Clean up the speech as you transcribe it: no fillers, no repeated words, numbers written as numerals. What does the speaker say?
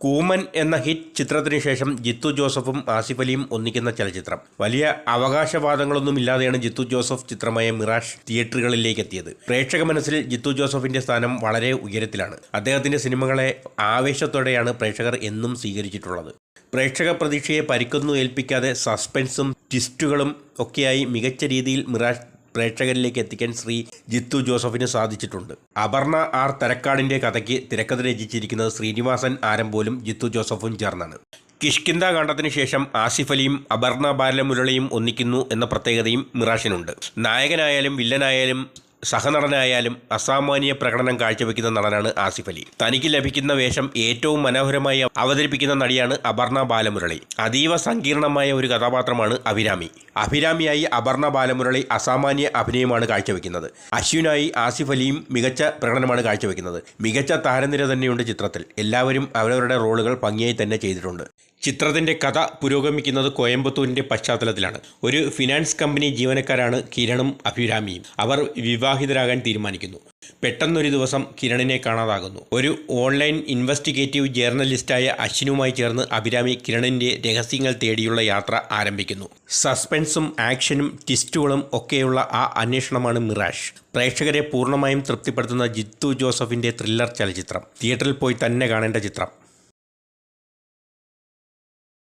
കൂമൻ എന്ന ഹിറ്റ് ചിത്രത്തിന് ശേഷം ജിത്തു ജോസഫും ആസിഫ് അലിയും ഒന്നിക്കുന്ന ചലച്ചിത്രം. വലിയ അവകാശവാദങ്ങളൊന്നുമില്ലാതെയാണ് ജിത്തു ജോസഫ് ചിത്രമായ മിറാഷ് തിയേറ്ററുകളിലേക്ക് എത്തിയത്. പ്രേക്ഷക മനസ്സിൽ ജിത്തു ജോസഫിന്റെ സ്ഥാനം വളരെ ഉയരത്തിലാണ്. അദ്ദേഹത്തിന്റെ സിനിമകളെ ആവേശത്തോടെയാണ് പ്രേക്ഷകർ എന്നും സ്വീകരിച്ചിട്ടുള്ളത്. പ്രേക്ഷക പ്രതീക്ഷയെ പരിക്കൊന്നും ഏൽപ്പിക്കാതെ സസ്പെൻസും ട്വിസ്റ്റുകളും ഒക്കെയായി മികച്ച രീതിയിൽ മിറാഷ് പ്രേക്ഷകരിലേക്ക് എത്തിക്കാൻ ശ്രീ ജിത്തു ജോസഫിന് സാധിച്ചിട്ടുണ്ട്. അപർണ ആർ തരക്കാടിൻ്റെ കഥയ്ക്ക് തിരക്കഥ രചിച്ചിരിക്കുന്നത് ശ്രീനിവാസൻ ആരംപോലും ജിത്തു ജോസഫും ചേർന്നാണ്. കിഷ്കിന്ദ കാണ്ഡത്തിന് ശേഷം ആസിഫ് അലിയും അപർണ ബാലമുരളിയും ഒന്നിക്കുന്നു എന്ന പ്രത്യേകതയും മിറാഷിനുണ്ട്. നായകനായാലും വില്ലനായാലും സഹനടനായാലും അസാമാന്യ പ്രകടനം കാഴ്ചവെക്കുന്ന നടനാണ് ആസിഫ് അലി. തനിക്ക് ലഭിക്കുന്ന വേഷം ഏറ്റവും മനോഹരമായി അവതരിപ്പിക്കുന്ന നടിയാണ് അപർണ ബാലമുരളി. അതീവ സങ്കീർണമായ ഒരു കഥാപാത്രമാണ് അഭിരാമി. അഭിരാമിയായി അപർണ ബാലമുരളി അസാമാന്യ അഭിനയമാണ് കാഴ്ചവെക്കുന്നത്. അശ്വിനായി ആസിഫ് അലിയും മികച്ച പ്രകടനമാണ് കാഴ്ചവെക്കുന്നത്. മികച്ച താരനിര തന്നെയുണ്ട് ചിത്രത്തിൽ. എല്ലാവരും അവരവരുടെ റോളുകൾ ഭംഗിയായി തന്നെ ചെയ്തിട്ടുണ്ട്. ചിത്രത്തിൻ്റെ കഥ പുരോഗമിക്കുന്നത് കോയമ്പത്തൂരിൻ്റെ പശ്ചാത്തലത്തിലാണ്. ഒരു ഫിനാൻസ് കമ്പനി ജീവനക്കാരാണ് കിരണും അഭിരാമിയും. അവർ വിവാഹിതരാകാൻ തീരുമാനിക്കുന്നു. പെട്ടെന്നൊരു ദിവസം കിരണിനെ കാണാതാകുന്നു. ഒരു ഓൺലൈൻ ഇൻവെസ്റ്റിഗേറ്റീവ് ജേർണലിസ്റ്റായ അശ്വിനുമായി ചേർന്ന് അഭിരാമി കിരണിൻ്റെ രഹസ്യങ്ങൾ തേടിയുള്ള യാത്ര ആരംഭിക്കുന്നു. സസ്പെൻസും ആക്ഷനും ട്വിസ്റ്റുകളും ഒക്കെയുള്ള ആ അന്വേഷണമാണ് മിറാഷ്. പ്രേക്ഷകരെ പൂർണ്ണമായും തൃപ്തിപ്പെടുത്തുന്ന ജിത്തു ജോസഫിൻ്റെ ത്രില്ലർ ചലച്ചിത്രം. തിയേറ്ററിൽ പോയി തന്നെ കാണേണ്ട ചിത്രം.